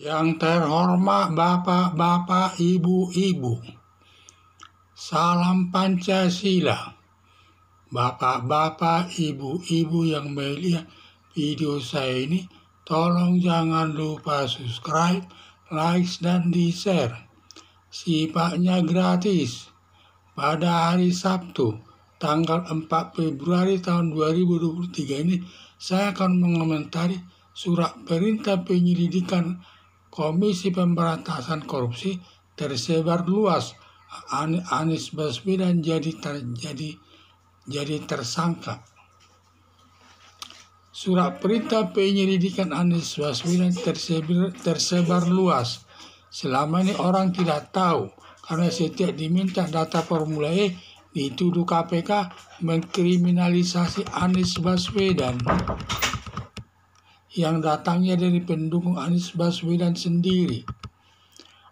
Yang terhormat Bapak-Bapak, Ibu-Ibu, salam Pancasila. Bapak-bapak, Ibu-Ibu yang melihat video saya ini, tolong jangan lupa subscribe, like, dan di-share. Sifatnya gratis. Pada hari Sabtu, tanggal 4 Februari tahun 2023 ini, saya akan mengomentari surat perintah penyelidikan Komisi Pemberantasan Korupsi tersebar luas. Anies Baswedan jadi tersangka. Surat perintah penyelidikan Anies Baswedan tersebar luas. Selama ini orang tidak tahu karena setiap diminta data Formula E dituduh KPK mengkriminalisasi Anies Baswedan yang datangnya dari pendukung Anies Baswedan sendiri.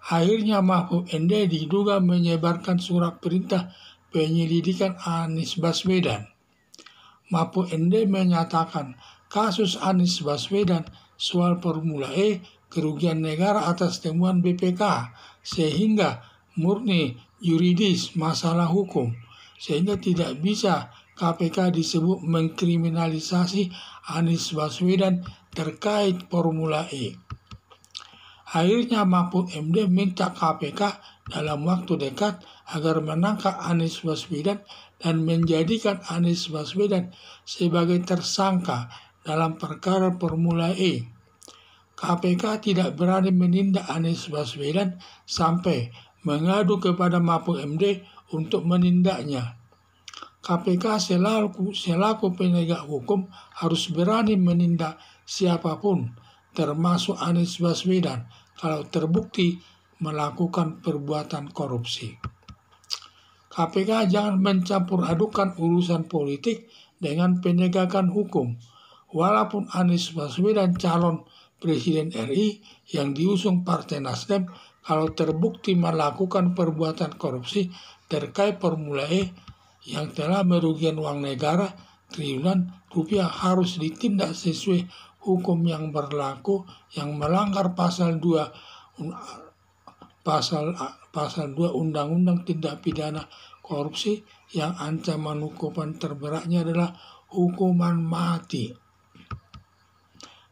Akhirnya Mahfud MD diduga menyebarkan surat perintah penyelidikan Anies Baswedan. Mahfud MD menyatakan kasus Anies Baswedan soal Formula E kerugian negara atas temuan BPK sehingga murni yuridis masalah hukum, sehingga tidak bisa KPK disebut mengkriminalisasi Anies Baswedan terkait Formula E. Akhirnya Mahfud MD minta KPK dalam waktu dekat agar menangkap Anies Baswedan dan menjadikan Anies Baswedan sebagai tersangka dalam perkara Formula E. KPK tidak berani menindak Anies Baswedan sampai mengadu kepada Mahfud MD untuk menindaknya. KPK selaku penegak hukum harus berani menindak siapapun, termasuk Anies Baswedan, kalau terbukti melakukan perbuatan korupsi. KPK jangan mencampur adukan urusan politik dengan penegakan hukum. Walaupun Anies Baswedan calon Presiden RI yang diusung Partai Nasdem, kalau terbukti melakukan perbuatan korupsi terkait Formula E yang telah merugikan uang negara triliunan rupiah harus ditindak sesuai hukum yang berlaku, yang melanggar pasal 2 Undang-Undang Tindak Pidana Korupsi yang ancaman hukuman terberatnya adalah hukuman mati.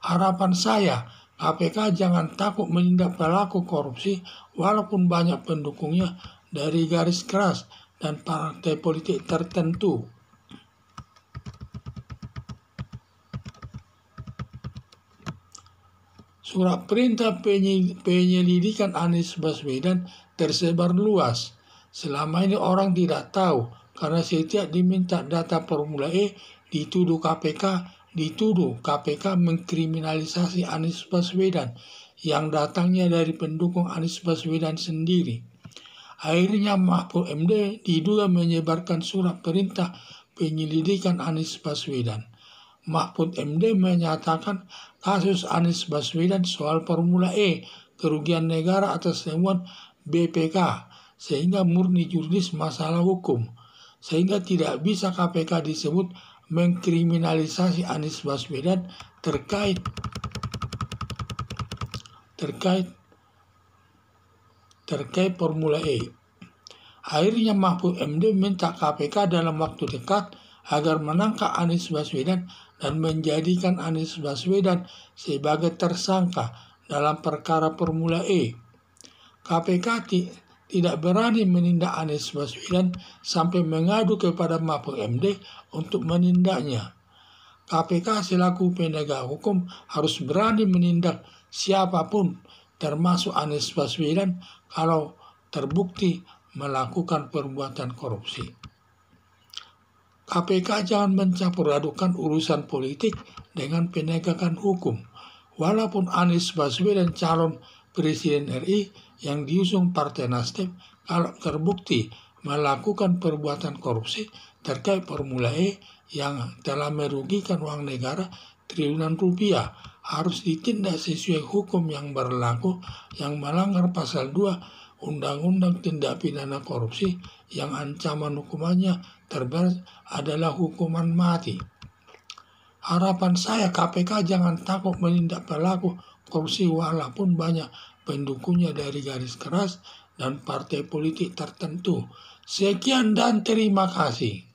Harapan saya, KPK jangan takut menindak pelaku korupsi walaupun banyak pendukungnya dari garis keras dan partai politik tertentu. Surat perintah penyelidikan Anies Baswedan tersebar luas. Selama ini orang tidak tahu karena setiap diminta data Formula E dituduh KPK mengkriminalisasi Anies Baswedan yang datangnya dari pendukung Anies Baswedan sendiri. Akhirnya Mahfud MD diduga menyebarkan surat perintah penyelidikan Anies Baswedan. Mahfud MD menyatakan kasus Anies Baswedan soal Formula E kerugian negara atas temuan BPK sehingga murni juridis masalah hukum, sehingga tidak bisa KPK disebut mengkriminalisasi Anies Baswedan terkait Formula E. Akhirnya Mahfud MD minta KPK dalam waktu dekat agar menangkap Anies Baswedan dan menjadikan Anies Baswedan sebagai tersangka dalam perkara Formula E. KPK tidak berani menindak Anies Baswedan sampai mengadu kepada Mahfud MD untuk menindaknya. KPK selaku penegak hukum harus berani menindak siapapun, termasuk Anies Baswedan, kalau terbukti melakukan perbuatan korupsi. KPK jangan mencampur adukan urusan politik dengan penegakan hukum. Walaupun Anies Baswedan calon Presiden RI yang diusung Partai Nasdem, kalau terbukti melakukan perbuatan korupsi terkait Formula E yang telah merugikan uang negara triliunan rupiah, harus ditindak sesuai hukum yang berlaku, yang melanggar pasal 2 Undang-Undang Tindak Pidana Korupsi yang ancaman hukumannya terberat adalah hukuman mati. Harapan saya KPK jangan takut menindak pelaku kursi walaupun banyak pendukungnya dari garis keras dan partai politik tertentu. Sekian dan terima kasih.